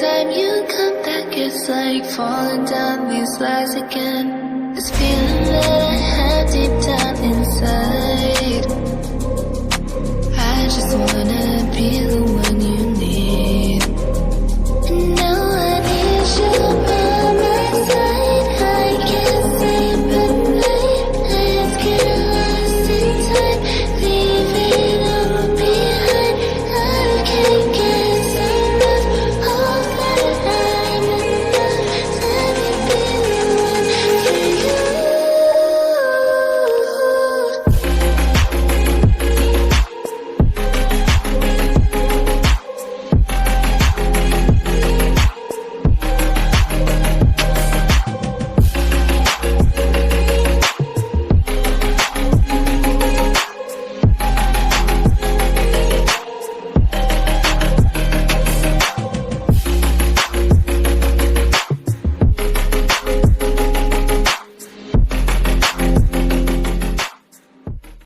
time you come back, it's like falling down these lies again. This feeling that I have deep down inside, I just wanna be the one